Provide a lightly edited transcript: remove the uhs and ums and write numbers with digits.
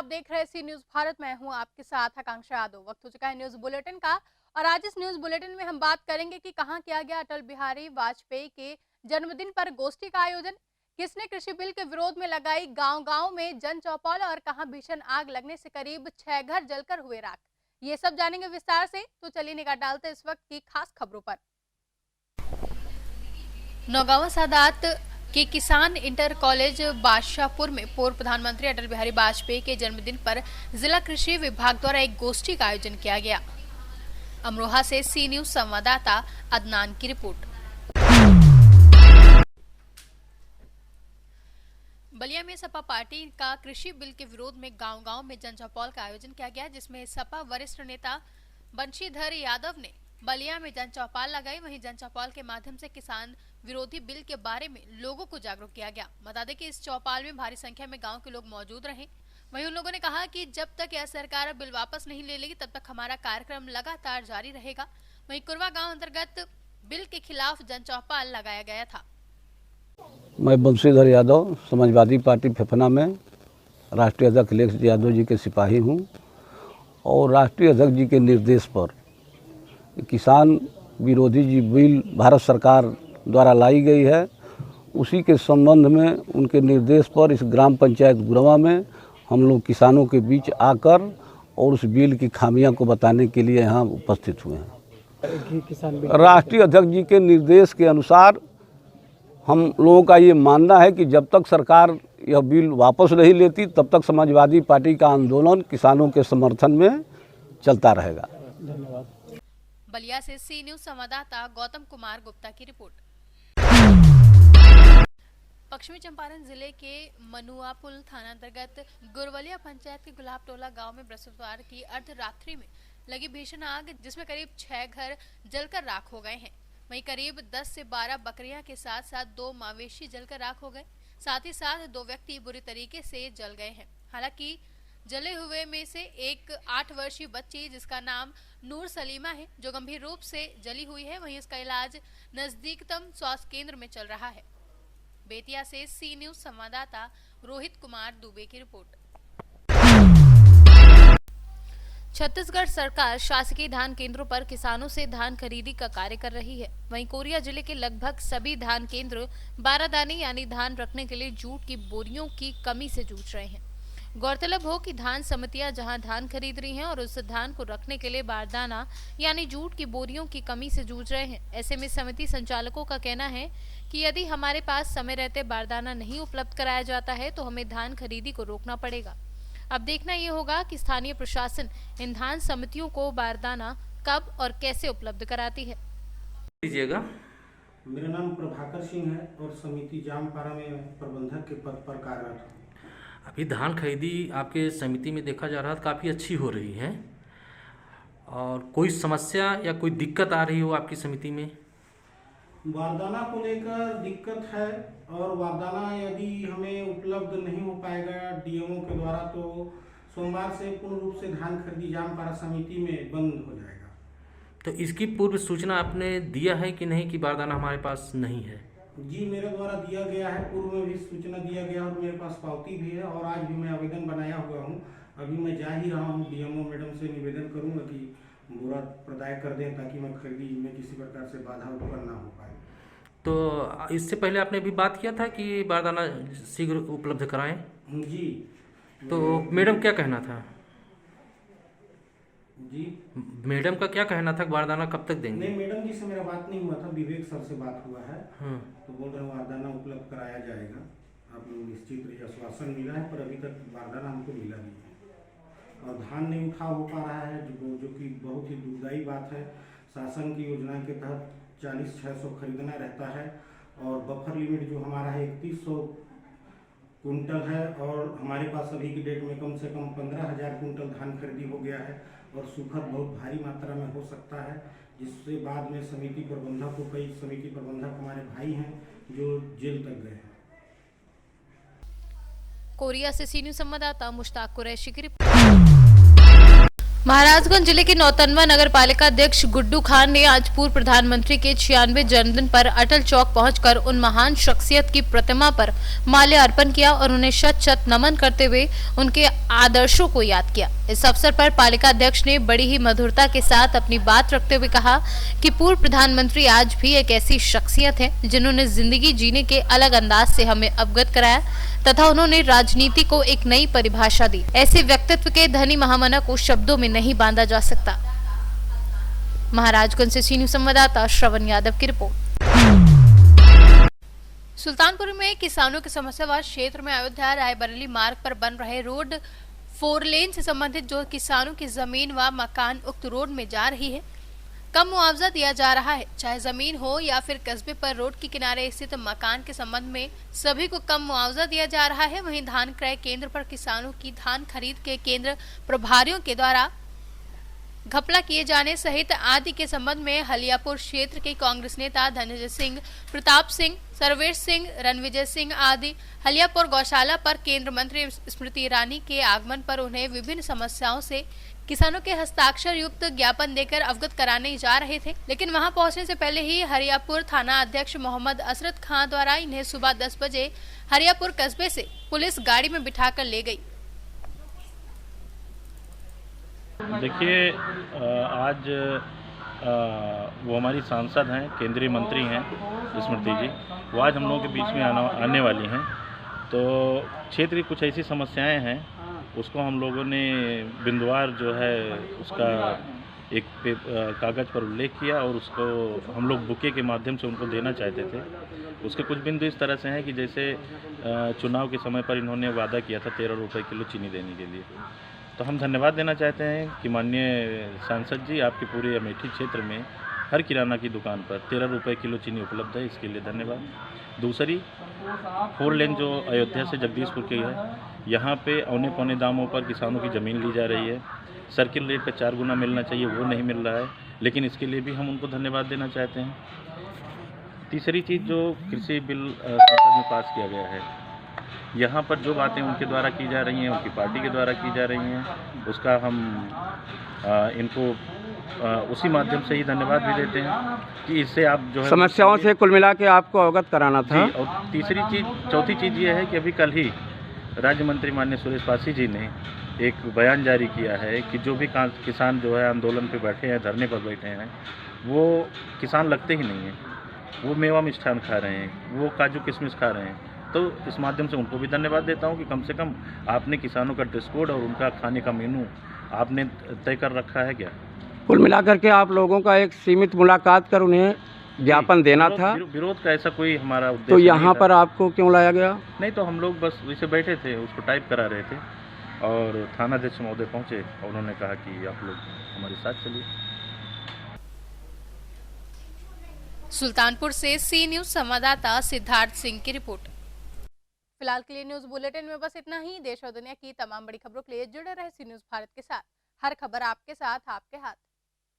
देख रहे सी न्यूज भारत। मैं हूं आपके साथ आकांक्षा यादव। वक्त हो चुका है न्यूज बुलेटिन का और आज इस न्यूज बुलेटिन में हम बात करेंगे कि कहां किया गया अटल बिहारी वाजपेयी के जन्मदिन पर गोष्ठी का आयोजन, किसने कृषि बिल के विरोध में लगाई गांव-गांव में जन चौपाल और कहां भीषण आग लगने से करीब 6 घर जलकर हुए राख। ये सब जानेंगे विस्तार से, तो चलिए निगाह डालते इस वक्त की खास खबरों पर। नौगांवा सादात के किसान इंटर कॉलेज बादशाहपुर में पूर्व प्रधानमंत्री अटल बिहारी वाजपेयी के जन्मदिन पर जिला कृषि विभाग द्वारा एक गोष्ठी का आयोजन किया गया। अमरोहा से सी न्यूज संवाददाता अदनान की रिपोर्ट। बलिया में सपा पार्टी का कृषि बिल के विरोध में गांव-गांव में जनचौपाल का आयोजन किया गया, जिसमें सपा वरिष्ठ नेता बंशीधर यादव ने बलिया में जनचौपाल लगाई। वहीं जनचौपाल के माध्यम से किसान विरोधी बिल के बारे में लोगों को जागरूक किया गया। बता दें कि इस चौपाल में भारी संख्या में गांव के लोग मौजूद रहे। वहीं उन लोगों ने कहा कि जब तक यह सरकार बिल वापस नहीं ले लेगी तब तक हमारा कार्यक्रम लगातार जारी रहेगा। वहीं कुरवा गांव अंतर्गत बिल के खिलाफ जनचौपाल लगाया गया था। मैं बंशीधर यादव समाजवादी पार्टी फेफना में राष्ट्रीय अध्यक्ष अखिलेश यादव जी के सिपाही हूँ और राष्ट्रीय अध्यक्ष जी के निर्देश पर किसान विरोधी जी बिल भारत सरकार द्वारा लाई गई है, उसी के संबंध में उनके निर्देश पर इस ग्राम पंचायत गुरवा में हम लोग किसानों के बीच आकर और उस बिल की खामियां को बताने के लिए यहाँ उपस्थित हुए हैं। राष्ट्रीय अध्यक्ष जी के निर्देश के अनुसार हम लोगों का ये मानना है कि जब तक सरकार यह बिल वापस नहीं लेती तब तक समाजवादी पार्टी का आंदोलन किसानों के समर्थन में चलता रहेगा। धन्यवाद। बलिया से सी न्यूज संवाददाता गौतम कुमार गुप्ता की रिपोर्ट। पश्चिमी चंपारण जिले के मनुआपुल थाना अंतर्गत गुरवलिया पंचायत के गुलाब टोला गांव में बृहस्पतिवार की अर्धरात्रि में लगी भीषण आग, जिसमें करीब 6 घर जलकर राख हो गए हैं। वहीं करीब 10 से 12 बकरियां के साथ साथ 2 मवेशी जलकर राख हो गए। साथ ही साथ 2 व्यक्ति बुरी तरीके से जल गए हैं। हालांकि जले हुए में से एक 8 वर्षीय बच्ची जिसका नाम नूर सलीमा है, जो गंभीर रूप से जली हुई है। वहीं इसका इलाज नजदीकतम स्वास्थ्य केंद्र में चल रहा है। बेतिया से सी न्यूज संवाददाता रोहित कुमार दुबे की रिपोर्ट। छत्तीसगढ़ सरकार शासकीय धान केंद्रों पर किसानों से धान खरीदी का कार्य कर रही है। वहीं कोरिया जिले के लगभग सभी धान केंद्र बारादानी यानी धान रखने के लिए जूट की बोरियों की कमी से जूझ रहे हैं। गौरतलब हो कि धान समितियां जहां धान खरीद रही हैं और उस धान को रखने के लिए बारदाना यानी जूट की बोरियों की कमी से जूझ रहे हैं। ऐसे में समिति संचालकों का कहना है कि यदि हमारे पास समय रहते बारदाना नहीं उपलब्ध कराया जाता है तो हमें धान खरीदी को रोकना पड़ेगा। अब देखना ये होगा कि स्थानीय प्रशासन इन धान समितियों को बारदाना कब और कैसे उपलब्ध कराती है। लीजिएगा। मेरा नाम प्रभाकर सिंह है और समिति जामपारा में प्रबंधक के पद पर कार्यरत हूँ। अभी धान खरीदी आपके समिति में देखा जा रहा है काफ़ी अच्छी हो रही है, और कोई समस्या या कोई दिक्कत आ रही हो आपकी समिति में? बारदाना को लेकर दिक्कत है और बारदाना यदि हमें उपलब्ध नहीं हो पाएगा डीएमओ के द्वारा तो सोमवार से पूर्ण रूप से धान खरीदी जामपारा समिति में बंद हो जाएगा। तो इसकी पूर्व सूचना आपने दिया है कि नहीं कि बारदाना हमारे पास नहीं है? जी, मेरे द्वारा दिया गया है, पूर्व में भी सूचना दिया गया और मेरे पास पावती भी है और आज भी मैं आवेदन बनाया हुआ हूँ। अभी मैं जा ही रहा हूँ, डीएमओ मैडम से निवेदन करूँगा कि बोरा प्रदाय कर दें ताकि मैं खरीदी में किसी प्रकार से बाधा उत्पन्न ना हो पाए। तो इससे पहले आपने भी बात किया था कि बारदाना शीघ्र उपलब्ध कराएं? जी। तो मैडम क्या कहना था? जी, मैडम का क्या कहना था, बारदाना कब तक देंगे? नहीं, मैडम जी से मेरा बात नहीं हुआ था, विवेक सर से बात हुआ है। तो बोल रहे हैं बारदाना उपलब्ध कराया जाएगा। आप लोग निश्चित रहिए, आश्वासन मिला है पर अभी तक बारदाना हमको मिला नहीं है और धान नहीं उठा हो पा रहा है, जो कि बहुत ही दुखदायी बात है। शासन की योजना के तहत 40-600 खरीदना रहता है और बफर लिमिट जो हमारा है 3100 कुंटल है और हमारे पास अभी की डेट में कम से कम 15,000 कुंटल धान खरीदी हो गया है और सूखद बहुत भारी मात्रा में हो सकता है, जिससे बाद में समिति प्रबंधक को कई समिति प्रबंधक हमारे भाई हैं जो जेल तक गए हैं। कोरिया से सी न्यूज संवाददाता मुश्ताक कुरैशी की रिपोर्ट। महाराजगंज जिले के नौतनवा नगर पालिका अध्यक्ष गुड्डू खान ने आज पूर्व प्रधानमंत्री के 96वें जन्मदिन पर अटल चौक पहुंचकर उन महान शख्सियत की प्रतिमा पर माल्यार्पण किया और उन्हें शत शत नमन करते हुए उनके आदर्शों को याद किया। इस अवसर पर पालिका अध्यक्ष ने बड़ी ही मधुरता के साथ अपनी बात रखते हुए कहा कि पूर्व प्रधानमंत्री आज भी एक ऐसी शख्सियत है जिन्होंने जिंदगी जीने के अलग अंदाज से हमें अवगत कराया तथा उन्होंने राजनीति को एक नई परिभाषा दी। ऐसे व्यक्तित्व के धनी महामना को शब्दों में नहीं बांधा जा सकता। महाराजगंज से सी न्यूज़ संवाददाता श्रवण यादव की रिपोर्ट। सुल्तानपुर में किसानों की समस्यावाद क्षेत्र में अयोध्या रायबरेली मार्ग पर बन रहे रोड 4 लेन से संबंधित जो किसानों की जमीन व मकान उक्त रोड में जा रही है, कम मुआवजा दिया जा रहा है। चाहे जमीन हो या फिर कस्बे पर रोड के किनारे स्थित मकान के संबंध में सभी को कम मुआवजा दिया जा रहा है। वहीं धान क्रय केंद्र पर किसानों की धान खरीद के केंद्र प्रभारियों के द्वारा घपला किए जाने सहित आदि के संबंध में हलियापुर क्षेत्र के कांग्रेस नेता धनंजय सिंह, प्रताप सिंह, सर्वेश सिंह, रणविजय सिंह आदि हलियापुर गौशाला पर केंद्र मंत्री स्मृति ईरानी के आगमन पर उन्हें विभिन्न समस्याओं से किसानों के हस्ताक्षर युक्त ज्ञापन देकर अवगत कराने जा रहे थे, लेकिन वहां पहुंचने से पहले ही हरियापुर थाना अध्यक्ष मोहम्मद असरत खान द्वारा इन्हें सुबह 10 बजे हरियापुर कस्बे से पुलिस गाड़ी में बिठाकर ले गई। देखिए, आज वो हमारी सांसद हैं, केंद्रीय मंत्री हैं स्मृति जी, वो आज हम लोगों के बीच में आने वाली हैं। तो क्षेत्र की कुछ ऐसी समस्याएं हैं, उसको हम लोगों ने बिंदुवार जो है उसका एक कागज़ पर उल्लेख किया और उसको हम लोग बुके के माध्यम से उनको देना चाहते थे। उसके कुछ बिंदु इस तरह से हैं कि जैसे चुनाव के समय पर इन्होंने वादा किया था 13 रुपये किलो चीनी देने के लिए। तो हम धन्यवाद देना चाहते हैं कि माननीय सांसद जी, आपके पूरे अमेठी क्षेत्र में हर किराना की दुकान पर 13 रुपये किलो चीनी उपलब्ध है, इसके लिए धन्यवाद। दूसरी 4 लेन जो अयोध्या से जगदीशपुर की है, यहाँ पे औने पौने दामों पर किसानों की ज़मीन ली जा रही है। सर्किल रेट का 4 गुना मिलना चाहिए, वो नहीं मिल रहा है, लेकिन इसके लिए भी हम उनको धन्यवाद देना चाहते हैं। तीसरी चीज़ जो कृषि बिल संसद में पास किया गया है, यहाँ पर जो बातें उनके द्वारा की जा रही हैं, उनकी पार्टी के द्वारा की जा रही हैं, उसका हम इनको उसी माध्यम से ही धन्यवाद भी देते हैं कि इससे आप जो है समस्याओं से कुल मिला के आपको अवगत कराना था। और चौथी चीज़ ये है कि अभी कल ही राज्य मंत्री माननीय सुरेश पासी जी ने एक बयान जारी किया है कि जो भी किसान जो है आंदोलन पे बैठे हैं, धरने पर बैठे हैं, वो किसान लगते ही नहीं हैं, वो मेवा मिष्ठान खा रहे हैं, वो काजू किशमिश खा रहे हैं। तो इस माध्यम से उनको भी धन्यवाद देता हूं कि कम से कम आपने किसानों का ड्रेस कोड और उनका खाने का मेनू आपने तय कर रखा है क्या। कुल मिलाकर के आप लोगों का एक सीमित मुलाकात कर उन्हें ज्ञापन देना था। विरोध का ऐसा कोई हमारा उद्देश्य तो यहाँ नहीं पर आपको क्यों लाया गया? नहीं, तो हम लोग बस वैसे बैठे थे, उसको टाइप करा रहे थे और थानाध्यक्ष महोदय पहुँचे और उन्होंने कहा कि आप लोग हमारे साथ चलिए। सुल्तानपुर से सी न्यूज़ संवाददाता सिद्धार्थ सिंह की रिपोर्ट। फिलहाल के लिए न्यूज़ बुलेटिन में बस इतना ही। देश और दुनिया की तमाम बड़ी खबरों के लिए जुड़े रहे सी न्यूज़ भारत के साथ। हर खबर आपके साथ, आपके हाथ।